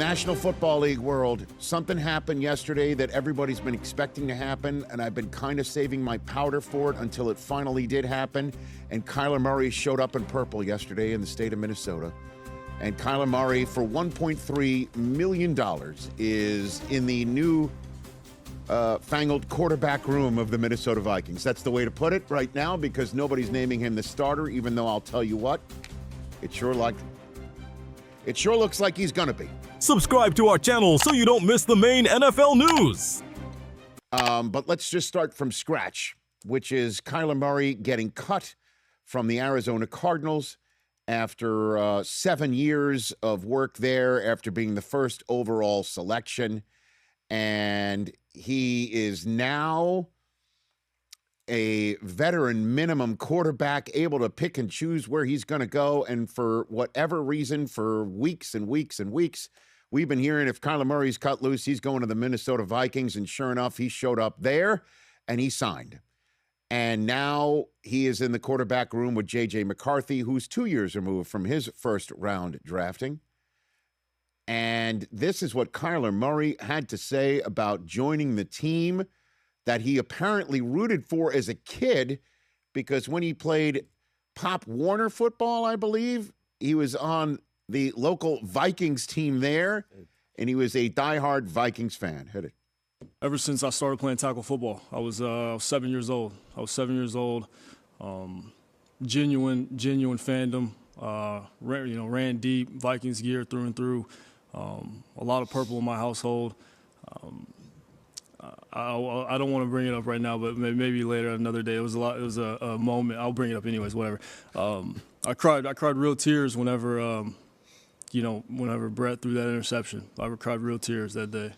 National Football League world, something happened yesterday that everybody's been expecting to happen, and I've been kind of saving my powder for it until it finally did happen. And Kyler Murray showed up in purple yesterday in the state of Minnesota. And Kyler Murray, for $1.3 million, is in the new fangled quarterback room of the Minnesota Vikings. That's the way to put it right now, because nobody's naming him the starter, even though I'll tell you what, it sure looks like he's going to be. Subscribe to our channel so you don't miss the main NFL news. But let's just start from scratch, which is Kyler Murray getting cut from the Arizona Cardinals after 7 years of work there, after being the first overall selection. And he is now a veteran minimum quarterback, able to pick and choose where he's going to go. And for whatever reason, for weeks and weeks and weeks, we've been hearing if Kyler Murray's cut loose, he's going to the Minnesota Vikings. And sure enough, he showed up there and he signed. And now he is in the quarterback room with J.J. McCarthy, who's 2 years removed from his first round drafting. And this is what Kyler Murray had to say about joining the team that he apparently rooted for as a kid, because when he played Pop Warner football, I believe, he was on the local Vikings team there, and he was a diehard Vikings fan. Hit it. Ever since I started playing tackle football, I was 7 years old. Genuine fandom. Ran deep, Vikings gear through and through. A lot of purple in my household. I don't want to bring it up right now, but maybe later, another day. It was a moment. I'll bring it up anyways. Whatever. I cried real tears whenever Brett threw that interception. I cried real tears that day.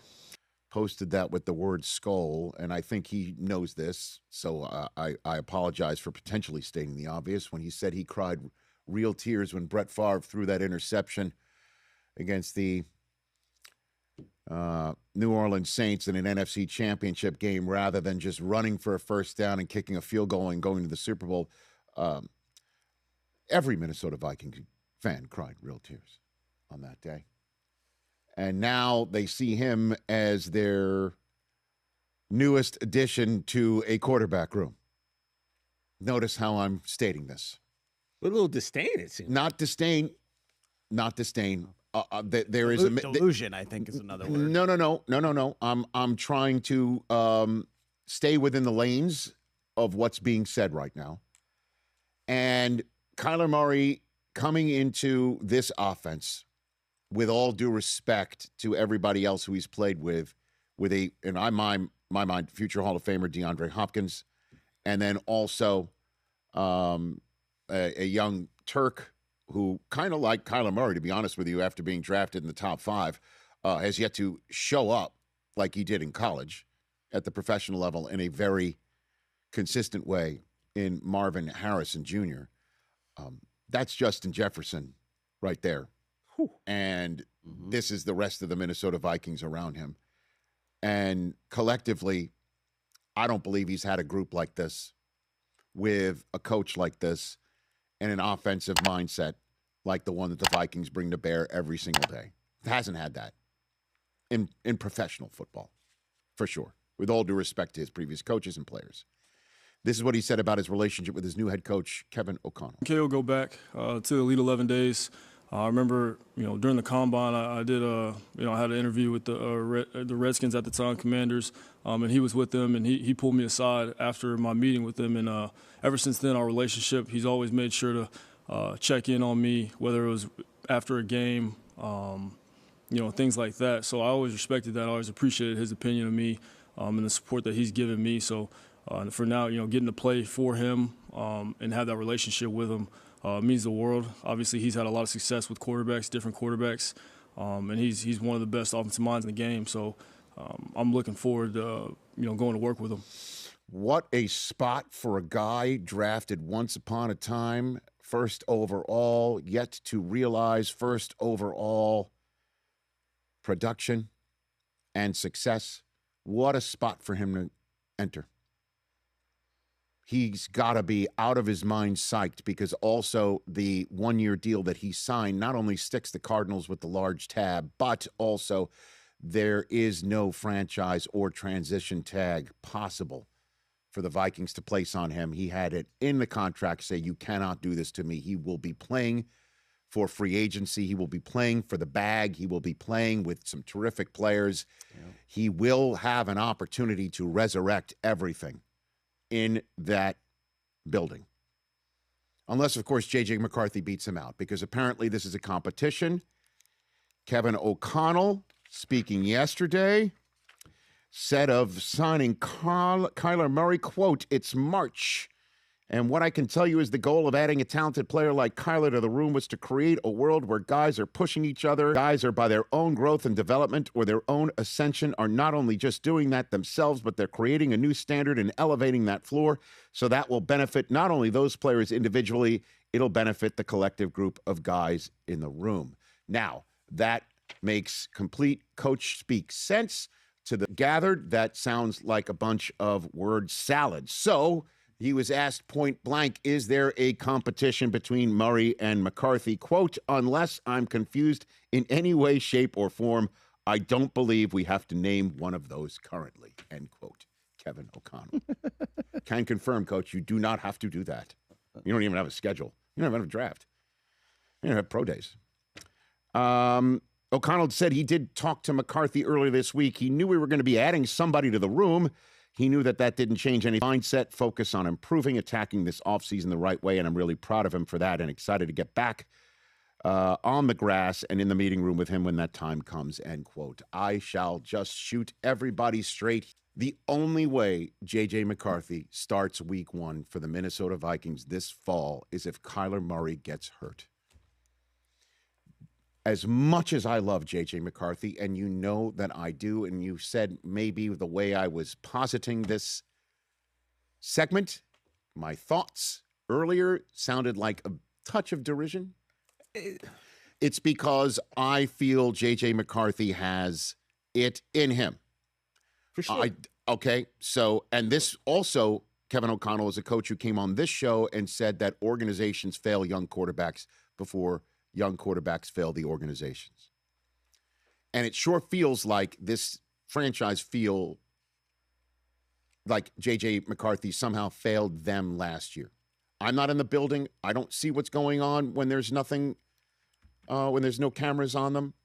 Posted that with the word skull, and I think he knows this, so I apologize for potentially stating the obvious when he said he cried real tears when Brett Favre threw that interception against the New Orleans Saints in an NFC championship game, rather than just running for a first down and kicking a field goal and going to the Super Bowl. Every Minnesota Vikings fan cried real tears on that day. And now they see him as their newest addition to a quarterback room. Notice how I'm stating this. A little disdain, it seems. Not disdain. There is delusion, I think, is another word. No. I'm trying to stay within the lanes of what's being said right now. And Kyler Murray coming into this offense, with all due respect to everybody else who he's played with in my mind, future Hall of Famer DeAndre Hopkins, and then also a young Turk who, kind of like Kyler Murray, to be honest with you, after being drafted in the top 5, has yet to show up like he did in college at the professional level in a very consistent way in Marvin Harrison Jr. That's Justin Jefferson right there. And this is the rest of the Minnesota Vikings around him. And collectively, I don't believe he's had a group like this with a coach like this and an offensive mindset like the one that the Vikings bring to bear every single day. Hasn't had that in professional football, for sure, with all due respect to his previous coaches and players. This is what he said about his relationship with his new head coach, Kevin O'Connell. Okay, we'll go back to the Elite 11 days. I remember, during the combine, I did, I had an interview with the Redskins at the time, Commanders, and he was with them, and he pulled me aside after my meeting with them. And ever since then, our relationship, he's always made sure to check in on me, whether it was after a game, things like that. So I always respected that. I always appreciated his opinion of me and the support that he's given me. So for now, getting to play for him and have that relationship with him, means the world. Obviously, he's had a lot of success with quarterbacks, different quarterbacks, and he's one of the best offensive minds in the game. So I'm looking forward to going to work with him. What a spot for a guy drafted once upon a time, first overall, yet to realize first overall production and success. What a spot for him to enter. he's got to be out of his mind psyched, because also the one-year deal that he signed not only sticks the Cardinals with the large tab, but also there is no franchise or transition tag possible for the Vikings to place on him. He had it in the contract, say, you cannot do this to me. He will be playing for free agency. He will be playing for the bag. He will be playing with some terrific players. Yeah. He will have an opportunity to resurrect everything in that building. Unless, of course, J.J. McCarthy beats him out, because apparently this is a competition. Kevin O'Connell, speaking yesterday, said of signing Kyler Murray, quote, "It's March. And what I can tell you is the goal of adding a talented player like Kyler to the room was to create a world where guys are pushing each other. Guys are, by their own growth and development or their own ascension, are not only just doing that themselves, but they're creating a new standard and elevating that floor. So that will benefit not only those players individually, it'll benefit the collective group of guys in the room." Now, that makes complete coach speak sense to the gathered. That sounds like a bunch of word salad. So he was asked point blank, is there a competition between Murray and McCarthy? Quote, "Unless I'm confused in any way, shape, or form, I don't believe we have to name one of those currently." End quote. Kevin O'Connell. Can confirm, Coach, you do not have to do that. You don't even have a schedule. You don't have a draft. You don't have pro days. O'Connell said he did talk to McCarthy earlier this week. He knew we were going to be adding somebody to the room. He knew that didn't change any mindset, focus on improving, attacking this offseason the right way, and I'm really proud of him for that and excited to get back on the grass and in the meeting room with him when that time comes, end quote. I shall just shoot everybody straight. The only way J.J. McCarthy starts week 1 for the Minnesota Vikings this fall is if Kyler Murray gets hurt. As much as I love J.J. McCarthy, and you know that I do, and you said maybe the way I was positing this segment, my thoughts earlier sounded like a touch of derision. It's because I feel J.J. McCarthy has it in him. For sure. Okay, so, and this also, Kevin O'Connell is a coach who came on this show and said that organizations fail young quarterbacks before young quarterbacks fail the organizations. And it sure feels like this franchise feel like J.J. McCarthy somehow failed them last year. I'm not in the building. I don't see what's going on when there's nothing, when there's no cameras on them.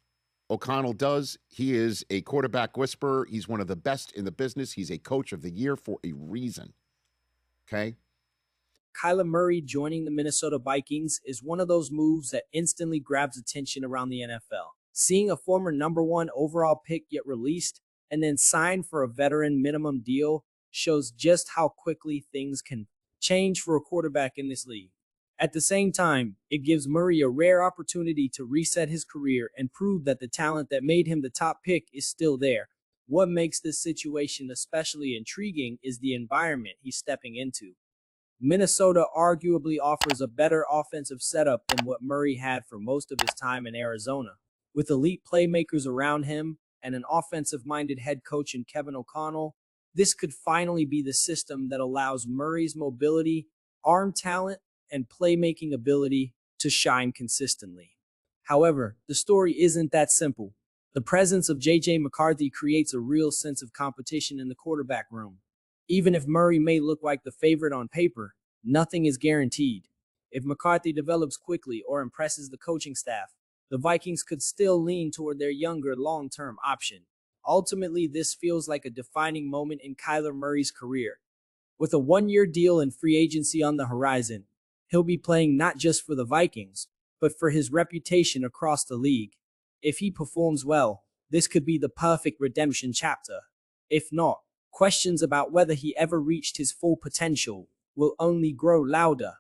O'Connell does. He is a quarterback whisperer. He's one of the best in the business. He's a coach of the year for a reason. Okay? Kyler Murray joining the Minnesota Vikings is one of those moves that instantly grabs attention around the NFL. Seeing a former #1 overall pick get released and then signed for a veteran minimum deal shows just how quickly things can change for a quarterback in this league. At the same time, it gives Murray a rare opportunity to reset his career and prove that the talent that made him the top pick is still there. What makes this situation especially intriguing is the environment he's stepping into. Minnesota arguably offers a better offensive setup than what Murray had for most of his time in Arizona. With elite playmakers around him and an offensive-minded head coach in Kevin O'Connell, this could finally be the system that allows Murray's mobility, arm talent, and playmaking ability to shine consistently. However, the story isn't that simple. The presence of J.J. McCarthy creates a real sense of competition in the quarterback room. Even if Murray may look like the favorite on paper, nothing is guaranteed. If McCarthy develops quickly or impresses the coaching staff, the Vikings could still lean toward their younger long-term option. Ultimately, this feels like a defining moment in Kyler Murray's career. With a one-year deal and free agency on the horizon, he'll be playing not just for the Vikings, but for his reputation across the league. If he performs well, this could be the perfect redemption chapter. If not, questions about whether he ever reached his full potential will only grow louder.